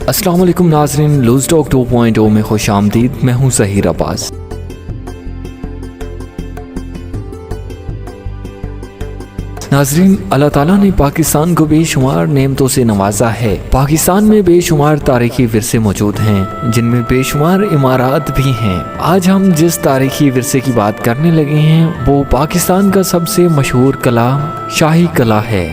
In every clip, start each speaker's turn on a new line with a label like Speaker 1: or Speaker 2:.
Speaker 1: अस्सलाम वालेकुम नाज़रीन, लूज़ टॉक 2.0 में खुश आमदीद। मैं हूँ ज़हीर अब्बास। नाज़रीन, अल्लाह ताला ने पाकिस्तान को बेशुमार नेमतों से नवाजा है। पाकिस्तान में बेशुमार तारीखी विरसे मौजूद हैं, जिनमें बेशुमार इमारत भी हैं। आज हम जिस तारीखी विरसे की बात करने लगे हैं वो पाकिस्तान का सबसे मशहूर कला शाही कला है।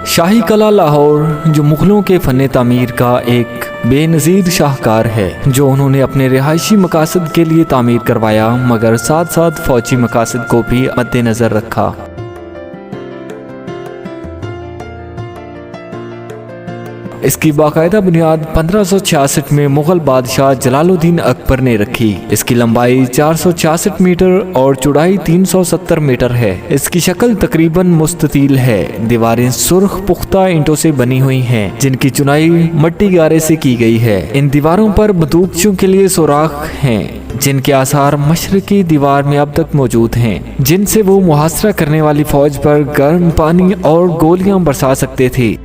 Speaker 1: शाही कला लाहौर, जो मुग़लों के फ़न तामीर का एक बेनज़ीर शाहकार है, जो उन्होंने अपने रिहायशी मकासद के लिए तामीर करवाया, मगर साथ साथ फ़ौजी मकासद को भी मद्देनज़र रखा। इसकी बाकायदा बुनियाद 1566 में मुग़ल बादशाह जलालुद्दीन अकबर ने रखी। इसकी लंबाई 466 मीटर और चौड़ाई 370 मीटर है। इसकी शक्ल तकरीबन मुस्ततील है। दीवारें सुर्ख पुख्ता ईंटों से बनी हुई हैं, जिनकी चुनाई मट्टी गारे से की गई है। इन दीवारों पर बंदूकचों के लिए सुराख हैं, जिनके आसार मशरकी दीवार में अब तक मौजूद हैं, जिनसे वो मुहासरा करने वाली फौज पर गर्म पानी और गोलियां बरसा सकते थे।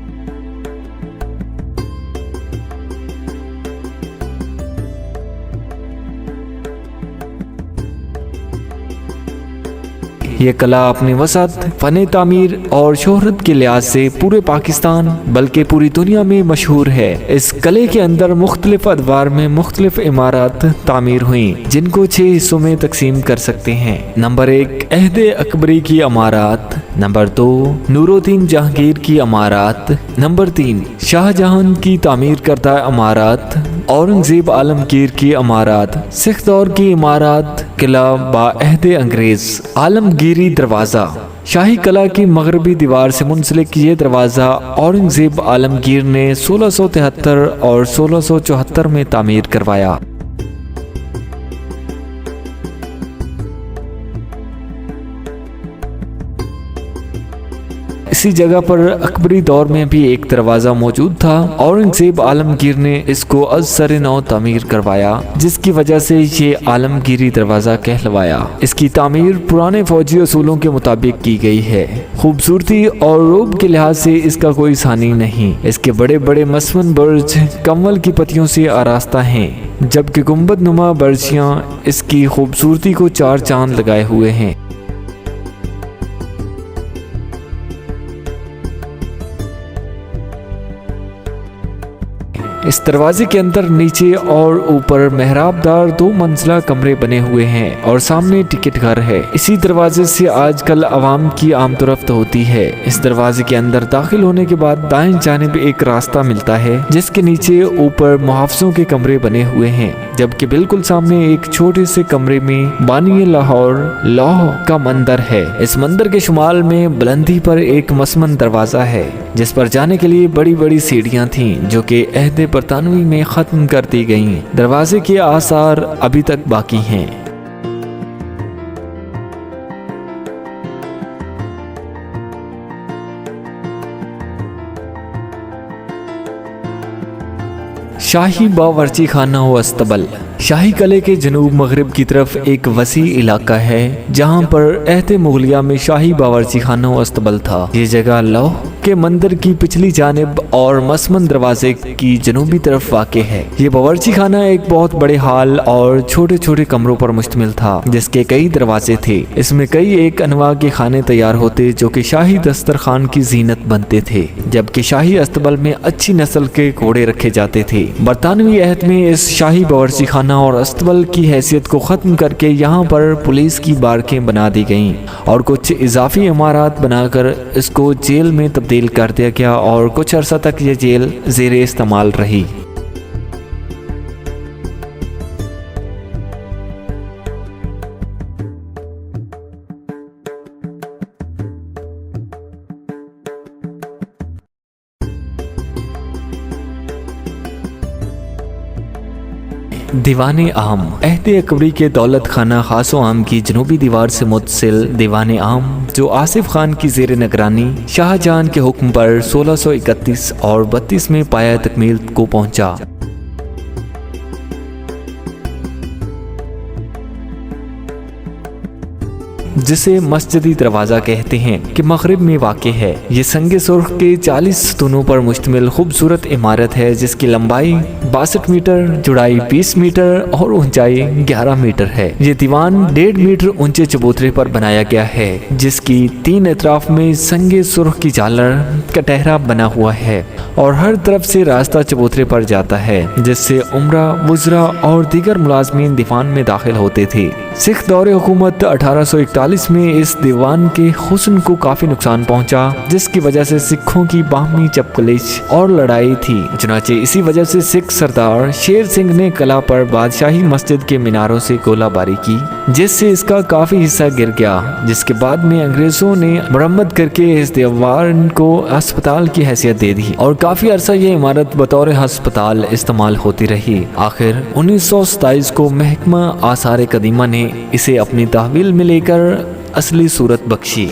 Speaker 1: ये कला अपनी वसअत, फ़न तामीर और शोहरत के लिहाज से पूरे पाकिस्तान बल्कि पूरी दुनिया में मशहूर है। इस कले के अंदर मुख्तलिफ अदवार में मुख्तलिफ इमारत तामीर हुई, जिनको 6 हिस्सों में तकसीम कर सकते हैं। नंबर 1, अहद अकबरी की इमारत। नंबर 2, नूरुद्दीन जहांगीर की इमारत। नंबर 3, शाहजहां की तामीर करदा इमारत। औरंगजेब आलमगीर की इमारत। सिख दौर की इमारत किला बाअहद अंग्रेज। आलमगीरी दरवाज़ा। शाही कला की मगरबी दीवार से मुंसलिक ये दरवाज़ा औरंगजेब आलमगीर ने 1673 और 1674 में तामीर करवाया। इसी जगह पर अकबरी दौर में भी एक दरवाज़ा मौजूद था। औरंगजेब आलमगीर ने इसको अज़-सर नौ तामीर करवाया, जिसकी वजह से ये आलमगीरी दरवाज़ा कहलवाया। इसकी तामीर पुराने फौजी असूलों के मुताबिक की गई है। खूबसूरती और रूप के लिहाज से इसका कोई सानी नहीं। इसके बड़े बड़े मसवन बुर्ज कमल की पत्तियों से आरास्ता हैं, जबकि गुंबद नुमा बर्चियाँ इसकी खूबसूरती को 4 चांद लगाए हुए हैं। इस दरवाजे के अंदर नीचे और ऊपर मेहराबदार 2 मंजिला कमरे बने हुए हैं और सामने टिकट घर है। इसी दरवाजे से आजकल आवाम की आमदोरफ्त होती है। इस दरवाजे के अंदर दाखिल होने के बाद दाएं जानिब एक रास्ता मिलता है, जिसके नीचे ऊपर मुहाफ़िज़ों के कमरे बने हुए हैं, जबकि बिल्कुल सामने एक छोटे से कमरे में बानी लाहौर लौह का मंदिर है। इस मंदिर के शुमाल में बुलंदी पर एक मसमन दरवाजा है, जिस पर जाने के लिए बड़ी बड़ी सीढ़ियाँ थीं, जो कि अहद बरतानवी में ख़त्म कर दी गईं। दरवाजे के आसार अभी तक बाकी हैं। शाही बावर्ची खाना व अस्तबल। शाही कले के जनूब मगरब की तरफ एक वसी इलाका है, जहाँ पर अहद मुगलिया में शाही बावर्ची खाना व अस्तबल था। ये जगह लौह के मंदिर की पिछली जानिब और मसमन दरवाजे की जनूबी तरफ वाक़ है। ये बावर्ची खाना एक बहुत बड़े हाल और छोटे छोटे कमरों पर मुश्तमिल था, जिसके कई दरवाजे थे। इसमें कई एक अनवा के खाने तैयार होते, जो कि शाही दस्तरखान की जीनत बनते थे, जबकि शाही अस्तबल में अच्छी नस्ल के घोड़े रखे जाते थे। बरतानवी अहद में इस शाही बावर्ची खाना और अस्तबल की हैसियत को ख़त्म करके यहाँ पर पुलिस की बारकें बना दी गईं और कुछ इजाफी इमारत बनाकर इसको जेल में तब्दील कर दिया गया और कुछ अरसा तक ये जेल ज़ेरे इस्तेमाल रही। दीवाने आम। अहद अकबरी के दौलत खाना खासो आम की जनूबी दीवार से मुत्तसिल दीवाने आम, जो आसिफ खान की ज़ेर निगरानी शाहजहां के हुक्म पर 1631 और 32 में पाया तकमील को पहुंचा। जिसे मस्जिदी दरवाजा कहते हैं कि मगरिब में वाक़ है। ये संगे सुर्ख के 40 सतूनों पर मुश्तमिल खूबसूरत इमारत है जिसकी लंबाई 62 मीटर, चौड़ाई 20 मीटर और ऊंचाई 11 मीटर है। ये दीवान 1.5 मीटर ऊंचे चबूतरे पर बनाया गया है जिसकी 3 अतराफ में संगे सुर्ख की झालर का टहरा बना हुआ है और हर तरफ से रास्ता चबूतरे पर जाता है जिससे उमरा, वुज़रा और दीगर मुलाजमीन दीवान में दाखिल होते थे। सिख दौरे हुकूमत 1841 में इस दीवान के हुस्न को काफी नुकसान पहुंचा जिसकी वजह से सिखों की बाहमी चपकलिश और लड़ाई थी। चुनाचे इसी वजह से सिख सरदार शेर सिंह ने किला पर बादशाही मस्जिद के मीनारों से गोलाबारी की जिससे इसका काफी हिस्सा गिर गया, जिसके बाद में अंग्रेजों ने मरम्मत करके इस दीवान को अस्पताल की हैसियत दे दी और काफी अरसा ये इमारत बतौर अस्पताल इस्तेमाल होती रही। आखिर 1927 को महकमा आसार कदीमा ने इसे अपनी तहवील में लेकर असली सूरत बख्शी।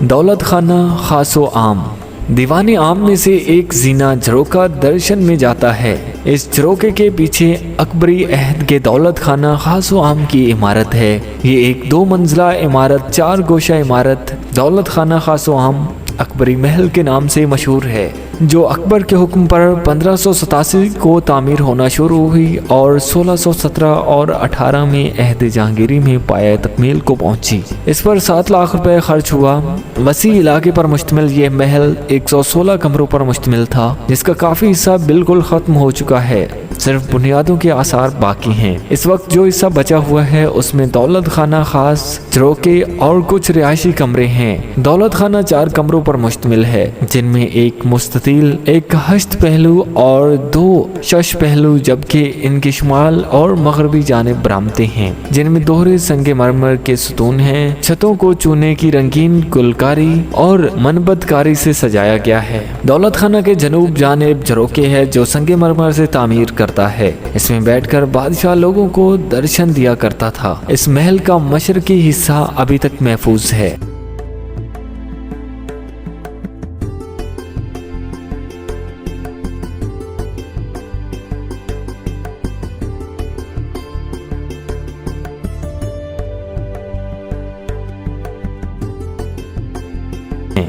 Speaker 1: दौलत खाना खासो आम। दीवाने आम में से एक जीना झरोका दर्शन में जाता है। इस झरोके के पीछे अकबरी अहद के दौलत खाना खासो आम की इमारत है। ये एक 2 मंजिला इमारत, 4 गोशा इमारत दौलत खाना खासो आम अकबरी महल के नाम से मशहूर है, जो अकबर के हुक्म पर 1587 को तामीर होना शुरू हुई और 1617 और 18 में अहद जहांगीरी में पाया तकमील को पहुंची। इस पर 7 लाख रुपए खर्च हुआ। वसी इलाके पर मुश्तमिल ये महल 116 कमरों पर मुश्तमिल था जिसका काफी हिस्सा बिल्कुल खत्म हो चुका है, सिर्फ बुनियादों के आसार बाकी हैं। इस वक्त जो हिस्सा बचा हुआ है उसमें दौलत खाना खास, झरोके और कुछ रिहायशी कमरे हैं। दौलत खाना 4 कमरों पर मुश्तमिल है जिनमें एक मुस्ततील, एक हश्त पहलू और 2 शश पहलू, जबकि इनके शुमाल और मगरबी जानिब बरामदे हैं जिनमें दोहरे संगे मरमर के सतून हैं। छतों को चूने की रंगीन गुलकारी और मनबतकारी से सजाया गया है। दौलत खाना के जनूब जानिब झरोके है जो संगे मरमर से तामीर करता है। इसमें बैठकर बादशाह लोगों को दर्शन दिया करता था। इस महल का मशरकी हिस्सा अभी तक महफूज है।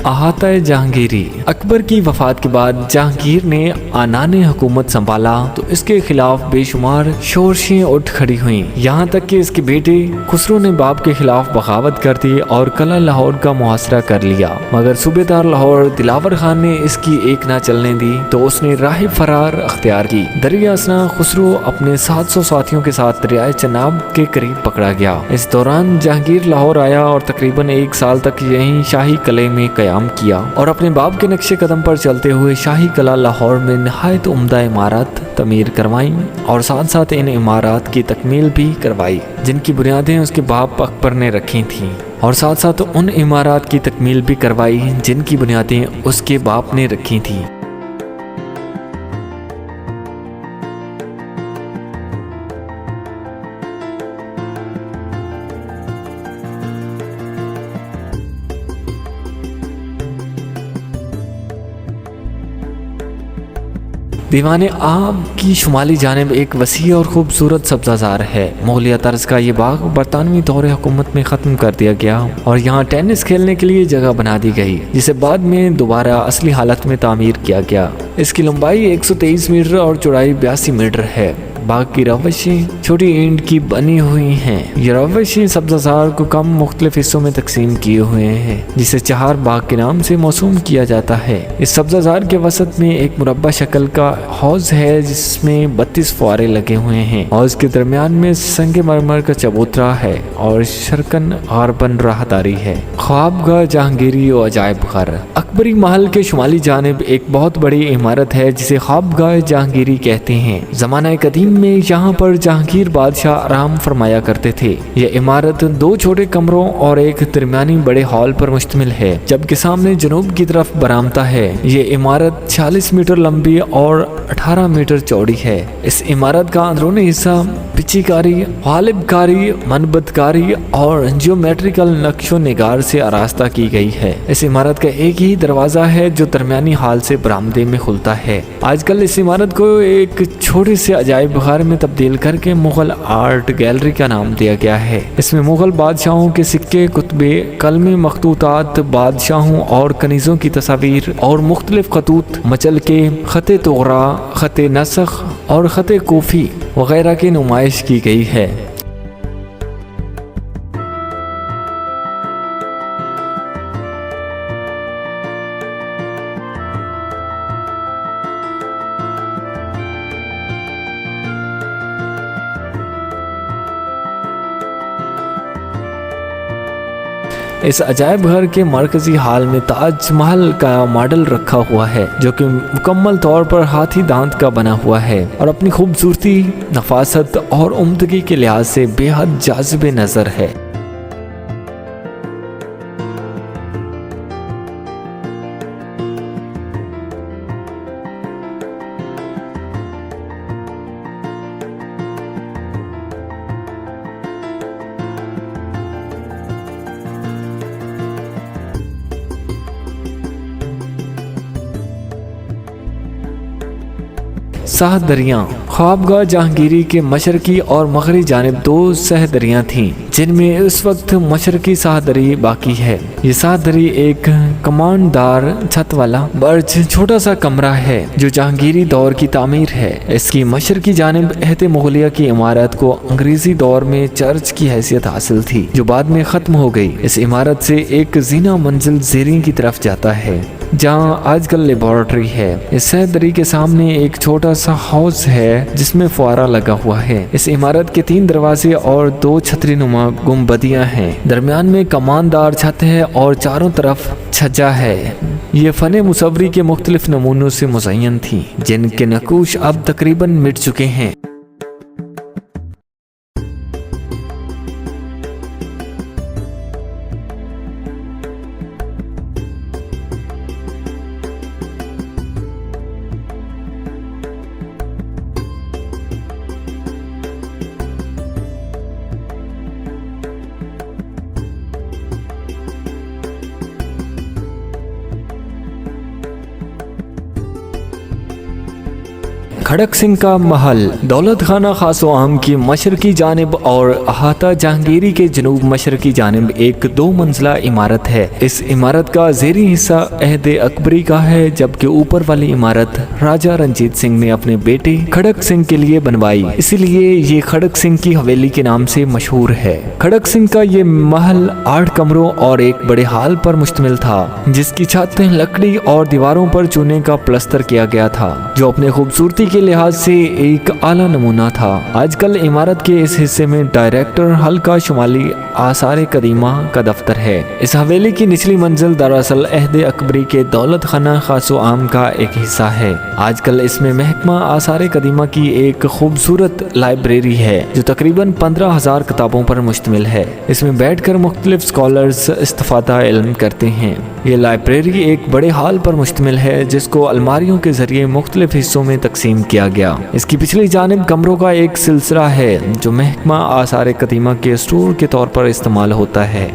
Speaker 1: अहाता जहांगीरी। अकबर की वफात के बाद जहांगीर ने आनाने हुकूमत संभाला तो इसके खिलाफ बेशुमार शोरशें उठ खड़ी हुई, यहाँ तक कि इसके बेटे खुसरो ने बाप के खिलाफ बगावत कर दी और किला लाहौर का मुहासरा कर लिया। मगर सूबेदार लाहौर दिलावर खान ने इसकी एक ना चलने दी तो उसने राह फरार अख्तियार की। दरिया असना खुसरो अपने 700 साथियों के साथ दरियाए चनाब के करीब पकड़ा गया। इस दौरान जहांगीर लाहौर आया और तकरीबन 1 साल तक यहीं शाही किले में कयाम किया और अपने बाप के नक्शे कदम पर चलते हुए शाही किला लाहौर में निहायत उम्दा इमारत तमीर करवाई और साथ साथ इन इमारत की तकमील भी करवाई जिनकी बुनियादें उसके बाप अकबर ने रखी थीं और साथ साथ उन इमारत की तकमील भी करवाई जिनकी बुनियादें उसके बाप ने रखी थीं। दीवाने आम की शुमाली जानिब एक वसी और खूबसूरत सब्जाजार है। मुगलिया तर्ज का ये बाग बरतानवी दौरे हुकूमत में ख़त्म कर दिया गया और यहाँ टेनिस खेलने के लिए जगह बना दी गई जिसे बाद में दोबारा असली हालत में तामीर किया गया। इसकी लंबाई 123 मीटर और चौड़ाई 82 मीटर है। बाग की रवशें छोटी ईंट की बनी हुई हैं। ये रवशें सब्जाजार को कम मुख्तलिफ हिस्सों में तकसीम किए हुए हैं जिसे चहार बाग के नाम से मौसूम किया जाता है। इस सब्जाजार के वसत में एक मुरब्बा शक्ल का हौज है जिसमें 32 फुआरे लगे हुए हैं। हौज के दरमियान में संगे मरमर का चबूतरा है और शरकन गारबन राहदारी है। ख्वाबगाह जहांगीरी और अजायब घर। अकबरी महल के शुमाली जानिब एक बहुत बड़ी इमारत है जिसे ख्वाबगाह जहांगीरी कहते हैं। ज़माना कदीम में यहाँ पर जहांगीर बादशाह आराम फरमाया करते थे। यह इमारत 2 छोटे कमरों और एक दरमियानी बड़े हॉल पर मुश्तमिल है, जबकि सामने जनूब की तरफ बरामदा है। ये इमारत 40 मीटर लंबी और 18 मीटर चौड़ी है। इस इमारत का अंदरूनी हिस्सा पिचीकारी, गालिबकारी, मनबतकारी और जियोमेट्रिकल नक्शो निगार से आरास्ता की गई है। इस इमारत का एक ही दरवाजा है जो दरमियानी हॉल से बरामदे में खुलता है। आजकल इस इमारत को एक छोटे से अजायब घर में तब्दील करके मुगल आर्ट गैलरी का नाम दिया गया है। इसमें मुगल बादशाहों के सिक्के, कुतबे, कलमे, मखतूतात, बादशाहों और कनीज़ों की तस्वीर और मुख्तलिफ खतूत, मचलके, खते तोगरा, खते नसख और खते कोफी वगैरह की नुमाइश की गई है। इस अजायब घर के मरकजी हाल में ताजमहल का मॉडल रखा हुआ है, जो कि मुकम्मल तौर पर हाथी दांत का बना हुआ है और अपनी खूबसूरती, नफासत और उम्दगी के लिहाज से बेहद जाज़िब नज़र है। सह दरियाँ ख्वाबगाह जहांगीरी के मशरकी और मगरबी जानिब 2 सह दरियाँ थीं, जिनमें इस वक्त मशरकी साहदरी बाकी है। ये साहदरी एक कमानदार छत वाला बर्ज छोटा सा कमरा है जो जहांगीरी दौर की तामीर है। इसकी मशरकी जानिब एहते मुगलिया की इमारत को अंग्रेजी दौर में चर्च की हैसियत हासिल थी, जो बाद में ख़त्म हो गई। इस इमारत से एक जीना मंजिल ज़ेरीं की तरफ जाता है, जहाँ आजकल लेबोरेटरी है। इस सहदरी के सामने एक छोटा सा हाउस है जिसमें फुआरा लगा हुआ है। इस इमारत के 3 दरवाजे और 2 छतरी नुमा गुंबदियाँ हैं। दरमियान में कमानदार छत है और चारों तरफ छज्जा है। ये फ़न मुसव्वरी के मुख्तलिफ नमूनों से मुज़य्यन थी, जिनके नकूश अब तकरीबन मिट चुके हैं। खड़क सिंह का महल दौलत खाना खासो आम की मशरकी जानिब और अहाता जहांगीरी के जनूब मशरकी जानिब एक 2 मंजिला इमारत है। इस इमारत का ज़ेरी हिस्सा अहद अकबरी का है, जबकि ऊपर वाली इमारत राजा रंजीत सिंह ने अपने बेटे खड़क सिंह के लिए बनवाई, इसीलिए ये खड़क सिंह की हवेली के नाम से मशहूर है। खड़क सिंह का ये महल 8 कमरों और एक बड़े हाल पर मुश्तमिल था, जिसकी छत लकड़ी और दीवारों पर चूने का प्लस्तर किया गया था, जो अपने खूबसूरती के लिहाज से एक आला नमूना था। आजकल इमारत के इस हिस्से में डायरेक्टर हल्का शुमाली आसार कदीमा का दफ्तर है। इस हवेली की निचली मंजिल दरअसल अहद अकबरी के दौलत खाना खासो आम का एक हिस्सा है। आजकल इसमें महकमा आसार कदीमा की एक खूबसूरत लाइब्रेरी है, जो तकरीबन 15,000 किताबों पर मुश्तमिल है। इसमें बैठकर मुख्तलिफ स्कॉलर्स इस्तिफादा इल्म करते हैं। ये लाइब्रेरी एक बड़े हाल पर मुश्तमिल है, जिसको अलमारियों के जरिए मुख्तलिफ हिस्सों में तकसीम किया गया। इसकी पिछली जानिब कमरों का एक सिलसिला है, जो महकमा आसार कदीमा के स्टोर के तौर पर इस्तेमाल होता है।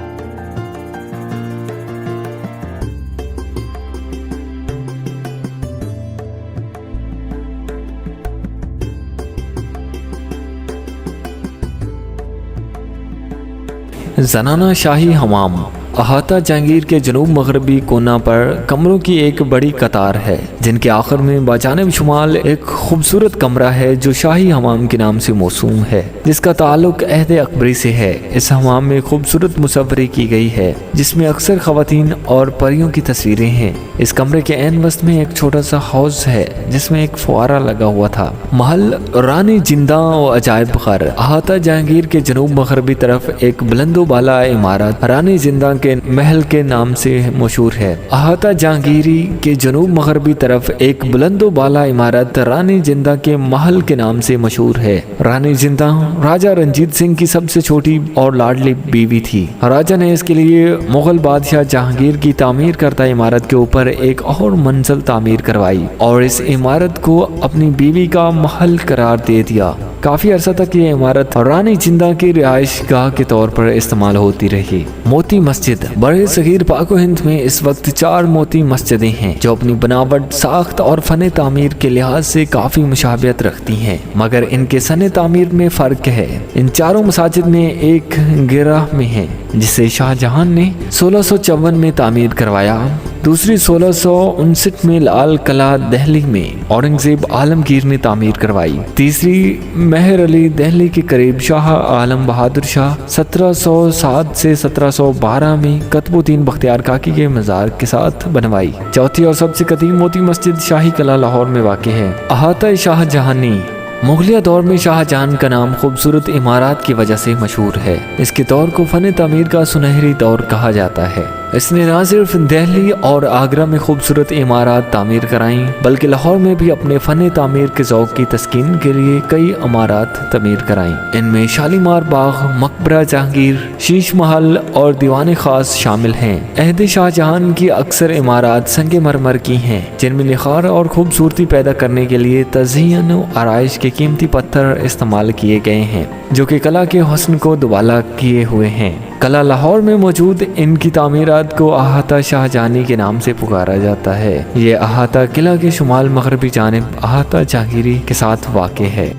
Speaker 1: जनाना शाही हमाम अहाता जहांगीर के जनूब मगरबी कोना पर कमरों की एक बड़ी कतार है, जिनके आखिर में बाजानिब शुमाल एक खूबसूरत कमरा है जो शाही हमाम के नाम से मौसूम है, जिसका ताल्लुक अहद अकबरी से है। इस हमाम में खूबसूरत मुसव्वरी की गई है, जिसमें अक्सर खवातीन और परियों की तस्वीरें हैं। इस कमरे के ऐन वस्त में एक छोटा सा हाउस है, जिसमें एक फुआरा लगा हुआ था। महल रानी जिंदा और अजायब घर अहाता जहांगीर के जनूब मगरबी तरफ एक बुलंदो बाला इमारत रानी जिंदा के महल के नाम से मशहूर है। अहाता जहांगीरी के जनूब मगरबी तरफ एक बुलंदो बाला इमारत रानी जिंदा के महल के नाम से मशहूर है। रानी जिंदा राजा रंजीत सिंह की सबसे छोटी और लाडली बीवी थी। राजा ने इसके लिए मुगल बादशाह जहांगीर की तामीर करता इमारत के ऊपर एक और मंजिल तामीर करवाई और इस इमारत को अपनी बीवी का महल करार दे दिया। काफी अरसा तक ये इमारत रानी जिंदा की रिहाइश गाह के तौर पर इस्तेमाल होती रही। मोती मस्जिद बड़े सगीर पाको हिंद में इस वक्त 4 मोती मस्जिदें हैं जो अपनी बनावट, साख्त और फन तामीर के लिहाज से काफी मुशाबियत रखती हैं, मगर इनके सन तामीर में फर्क है। इन चारों मसाजिद में एक गिरह में है जिसे शाहजहां ने 1654 में तामीर करवाया, दूसरी 1659 में लाल किला दिल्ली में औरंगजेब आलमगीर ने तामीर करवाई, तीसरी मेहर अली दिल्ली के करीब शाह आलम बहादुर शाह 1707 से 1712 में कुतुबुद्दीन बख्तियार काकी के मजार के साथ बनवाई, चौथी और सबसे कदीम मोती मस्जिद शाही किला लाहौर में वाक़ है। अहाता शाहजहानी मुगलिया दौर में शाहजहां का नाम खूबसूरत इमारत की वजह से मशहूर है। इसके दौर को फन तामीर का सुनहरी दौर कहा जाता है। इसने न सिर्फ दिल्ली और आगरा में खूबसूरत इमारत तामीर कराईं बल्कि लाहौर में भी अपने फन तामीर के ज़ौक़ की तस्कीन के लिए कई इमारत तामीर कराईं। इनमें शालीमार बाग, मकबरा जहांगीर, शीश महल और दीवान खास शामिल हैं। अहद शाहजहां की अक्सर इमारत संगे मरमर की हैं जिनमें निखार और खूबसूरती पैदा करने के लिए तज़य्युन और आराइश के कीमती पत्थर इस्तेमाल किए गए हैं जो कि कला के हुस्न को दुबाला किए हुए हैं। कला लाहौर में मौजूद इनकी तामीरात को अहाता शाहजहानी के नाम से पुकारा जाता है। ये अहाता किला के शुमाल मगरबी जानिब अहाता जहांगीरी के साथ वाक़ है।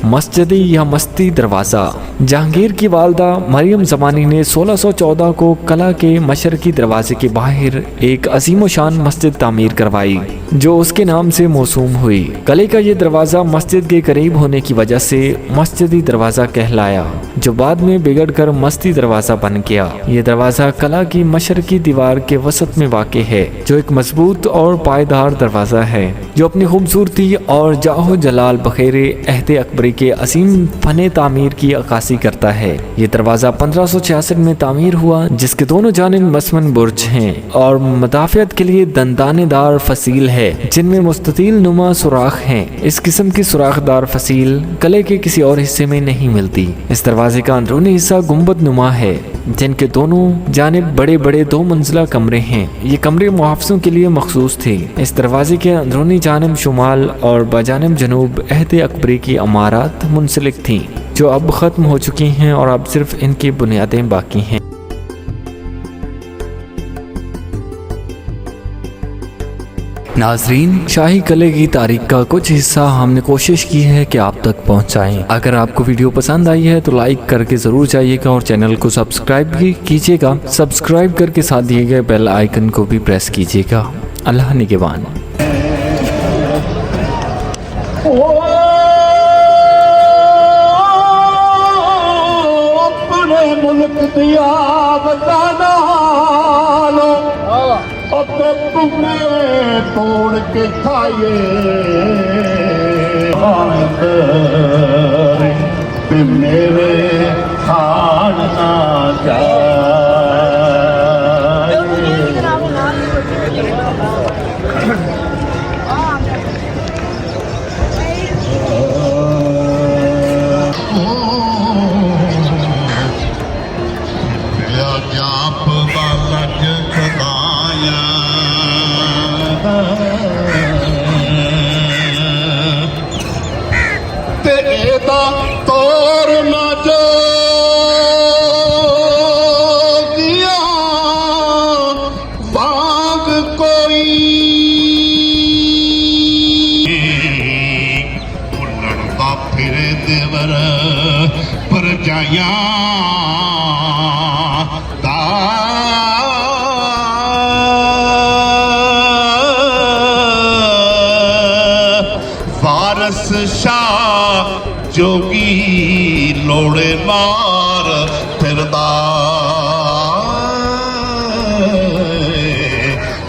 Speaker 1: मस्जिदी या मस्ती दरवाज़ा जहांगीर की वालदा मरियम ज़मानी ने 1614 को कला के मशरकी दरवाजे के बाहर एक अजीम शान मस्जिद तामीर करवाई जो उसके नाम से मौसूम हुई। कले का ये दरवाज़ा मस्जिद के करीब होने की वजह से मस्जिदी दरवाज़ा कहलाया जो बाद में बिगड़कर मस्ती दरवाज़ा बन गया। ये दरवाज़ा कला की मशरकी दीवार के वसत में वाक़ है जो एक मजबूत और पायदार दरवाज़ा है जो अपनी खूबसूरती और जाहो जलाल बखेरे अहद अकबरी के असीम फन तामीर की अक्कासी करता है। ये दरवाज़ा 1566 में तामीर हुआ जिसके दोनों जानिब मसमन बुर्ज हैं और मदाफ़ियत के लिए दंदानेदार फसील है जिनमें मुस्ततील नुमा सुराख हैं। इस किस्म की सुराखदार फसील कले के किसी और हिस्से में नहीं मिलती। इस दरवाजे का अंदरूनी हिस्सा गुंबद नुमा है जिनके दोनों जानिब बड़े बड़े 2 मंजिला कमरे हैं। ये कमरे मुहाफ़िज़ों के लिए मखसूस थे। इस दरवाजे के अंदरूनी जानिब शुमाल और बजानिब जनूब अहद अकबरी की इमारत मुंसलिक थीं जो अब ख़त्म हो चुकी हैं और अब सिर्फ इनकी बुनियादें बाकी हैं। नाजरीन, शाही कले की तारीख का कुछ हिस्सा हमने कोशिश की है कि आप तक पहुंचाएं। अगर आपको वीडियो पसंद आई है तो लाइक करके ज़रूर जाइएगा और चैनल को सब्सक्राइब भी कीजिएगा। सब्सक्राइब करके साथ दिए गए बेल आइकन को भी प्रेस कीजिएगा। अल्लाह निगहबान।
Speaker 2: मुल्क दिया बताना लो अपने टुकड़े तोड़ के खाइए मेरे खान ना जाए। तोर ना जो दिया बाग कोई लड़ता फिरे देवर पर जाया वारस शाह जोगी लोड़े मार फिरदा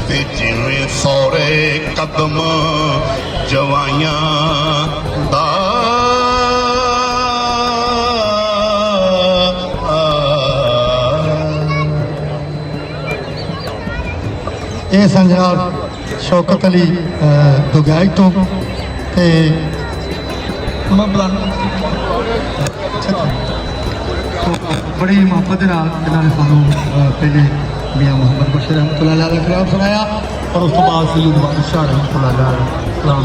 Speaker 2: ते जिवें सौरे कदम जवाइयां दा
Speaker 3: ਇਹ ਸਨ ਜਨਾਬ ਸ਼ੌਕਤ ਅਲੀ ਦੁਗਾਈ ਤੋਂ ਤੇ ਬੜੀ ਮੁਹੱਬਤ ਦੇ ਨਾਲ ਇਹਨਾਂ ਨੇ ਸਾਨੂੰ ਪਹਿਲੇ ਮੀਆਂ ਮੁਹੰਮਦ ਬਸ਼ੀਰ ਰਹਿਮਤੁल्लाह अलैह ਦਾ ਕਲਾਮ ਸੁਣਾਇਆ ਔਰ ਉਸ ਤੋਂ ਬਾਅਦ ਸਯੀਦ ਬਾਦਸ਼ਾਹ ਰਹਿਮਤੁल्लाह अलैह ਕਲਾਮ